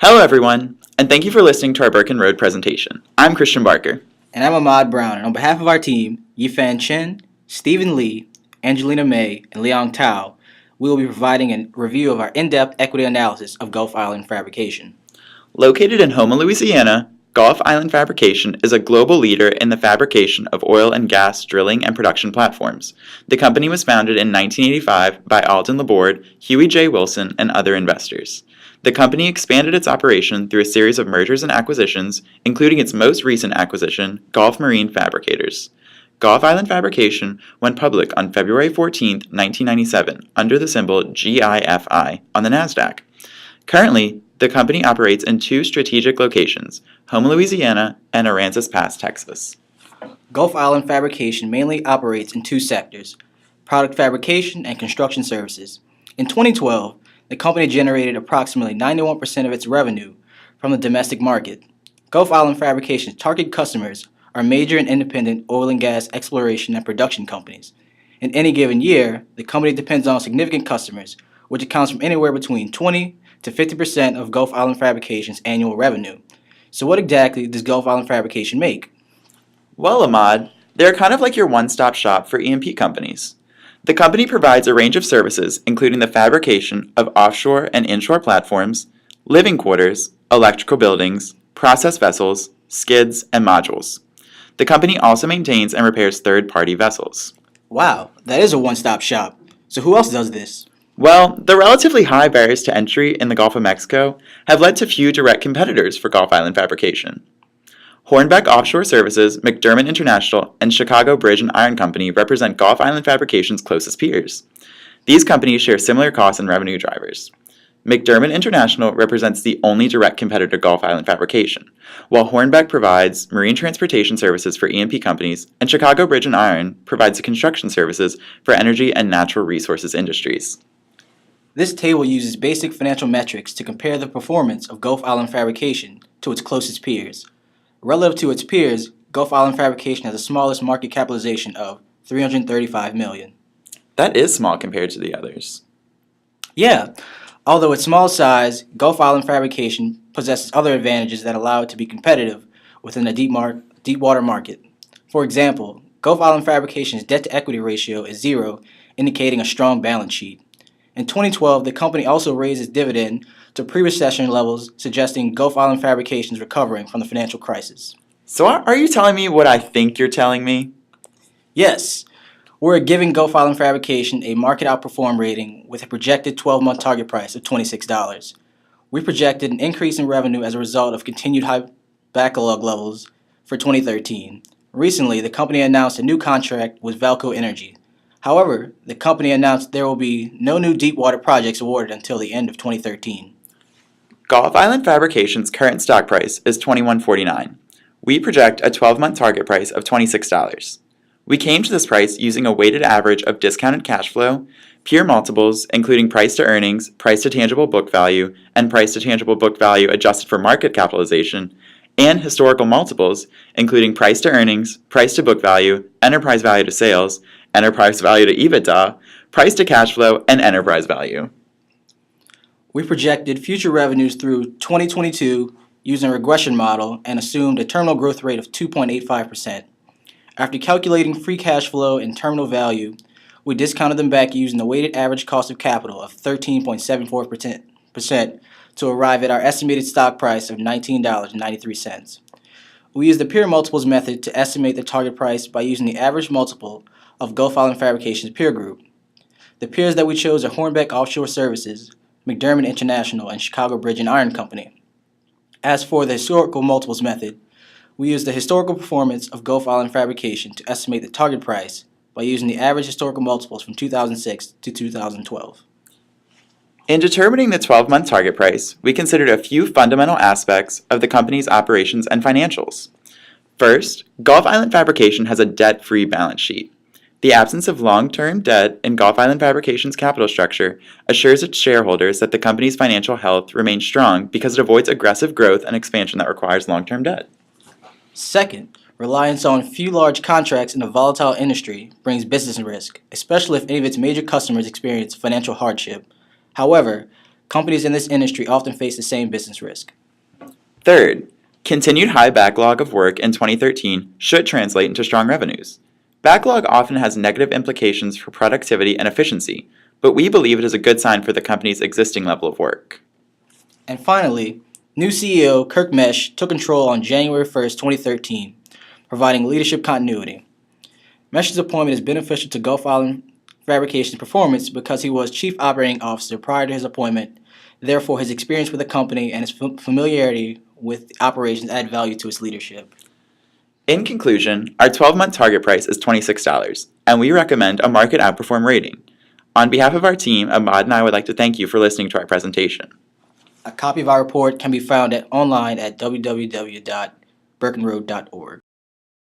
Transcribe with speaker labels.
Speaker 1: Hello, everyone, and thank you for listening to our Birkin Road presentation. I'm Christian Barker.
Speaker 2: And I'm Ahmad Brown, and on behalf of our team, Yifan Chen, Stephen Lee, Angelina May, and Liang Tao, we will be providing a review of our in-depth equity analysis of Gulf Island Fabrication.
Speaker 1: Located in Houma, Louisiana, Gulf Island Fabrication is a global leader in the fabrication of oil and gas drilling and production platforms. The company was founded in 1985 by Alden Laborde, Huey J. Wilson, and other investors. The company expanded its operation through a series of mergers and acquisitions, including its most recent acquisition, Gulf Marine Fabricators. Gulf Island Fabrication went public on February 14, 1997, under the symbol GIFI on the NASDAQ. Currently, the company operates in two strategic locations, Houma, Louisiana, and Aransas Pass, Texas.
Speaker 2: Gulf Island Fabrication mainly operates in two sectors, product fabrication and construction services. In 2012, the company generated approximately 91% of its revenue from the domestic market. Gulf Island Fabrication's target customers are major and independent oil and gas exploration and production companies. In any given year, the company depends on significant customers, which accounts from anywhere between 20 to 50% of Gulf Island Fabrication's annual revenue. So what exactly does Gulf Island Fabrication make?
Speaker 1: Well, Ahmad, they're kind of like your one-stop shop for E&P companies. The company provides a range of services, including the fabrication of offshore and inshore platforms, living quarters, electrical buildings, process vessels, skids, and modules. The company also maintains and repairs third-party vessels.
Speaker 2: Wow, that is a one-stop shop. So who else does this?
Speaker 1: Well, the relatively high barriers to entry in the Gulf of Mexico have led to few direct competitors for Gulf Island Fabrication. Hornbeck Offshore Services, McDermott International, and Chicago Bridge and Iron Company represent Gulf Island Fabrication's closest peers. These companies share similar costs and revenue drivers. McDermott International represents the only direct competitor to Gulf Island Fabrication, while Hornbeck provides marine transportation services for E&P companies, and Chicago Bridge and Iron provides the construction services for energy and natural resources industries.
Speaker 2: This table uses basic financial metrics to compare the performance of Gulf Island Fabrication to its closest peers. Relative to its peers, Gulf Island Fabrication has the smallest market capitalization of $335 million.
Speaker 1: That is small compared to the others.
Speaker 2: Yeah, although its small size, Gulf Island Fabrication possesses other advantages that allow it to be competitive within a deep water market. For example, Gulf Island Fabrication's debt-to-equity ratio is 0, indicating a strong balance sheet. In 2012, the company also raised its dividend to pre-recession levels, suggesting Gulf Island Fabrication is recovering from the financial crisis.
Speaker 1: So are you telling me what I think you're telling me?
Speaker 2: Yes, we're giving Gulf Island Fabrication a market outperform rating with a projected 12-month target price of $26. We projected an increase in revenue as a result of continued high backlog levels for 2013. Recently, the company announced a new contract with Valco Energy. However, the company announced there will be no new deep water projects awarded until the end of 2013.
Speaker 1: Gulf Island Fabrication's current stock price is $21.49. We project a 12-month target price of $26. We came to this price using a weighted average of discounted cash flow, peer multiples, including price to earnings, price to tangible book value, and price to tangible book value adjusted for market capitalization, and historical multiples, including price to earnings, price to book value, enterprise value to sales, enterprise value to EBITDA, price to cash flow, and enterprise value.
Speaker 2: We projected future revenues through 2022 using a regression model and assumed a terminal growth rate of 2.85%. After calculating free cash flow and terminal value, we discounted them back using the weighted average cost of capital of 13.74% to arrive at our estimated stock price of $19.93. We used the peer multiples method to estimate the target price by using the average multiple of Gulf Island Fabrication's peer group. The peers that we chose are Hornbeck Offshore Services, McDermott International, and Chicago Bridge and Iron Company. As for the historical multiples method, we used the historical performance of Gulf Island Fabrication to estimate the target price by using the average historical multiples from 2006 to 2012.
Speaker 1: In determining the 12-month target price, we considered a few fundamental aspects of the company's operations and financials. First, Gulf Island Fabrication has a debt-free balance sheet. The absence of long-term debt in Gulf Island Fabrication's capital structure assures its shareholders that the company's financial health remains strong because it avoids aggressive growth and expansion that requires long-term debt.
Speaker 2: Second, reliance on few large contracts in a volatile industry brings business risk, especially if any of its major customers experience financial hardship. However, Companies in this industry often face the same business risk.
Speaker 1: Third, continued high backlog of work in 2013 should translate into strong revenues. Backlog often has negative implications for productivity and efficiency, but we believe it is a good sign for the company's existing level of work.
Speaker 2: And finally, new CEO Kirk Mesh took control on January 1st, 2013, providing leadership continuity. Mesh's appointment is beneficial to Gulf Island Fabrication's performance because he was Chief Operating Officer prior to his appointment. Therefore, his experience with the company and his familiarity with operations add value to its leadership.
Speaker 1: In conclusion, our 12-month target price is $26, and we recommend a market outperform rating. On behalf of our team, Ahmad and I would like to thank you for listening to our presentation.
Speaker 2: A copy of our report can be found online at www.birkenroad.org.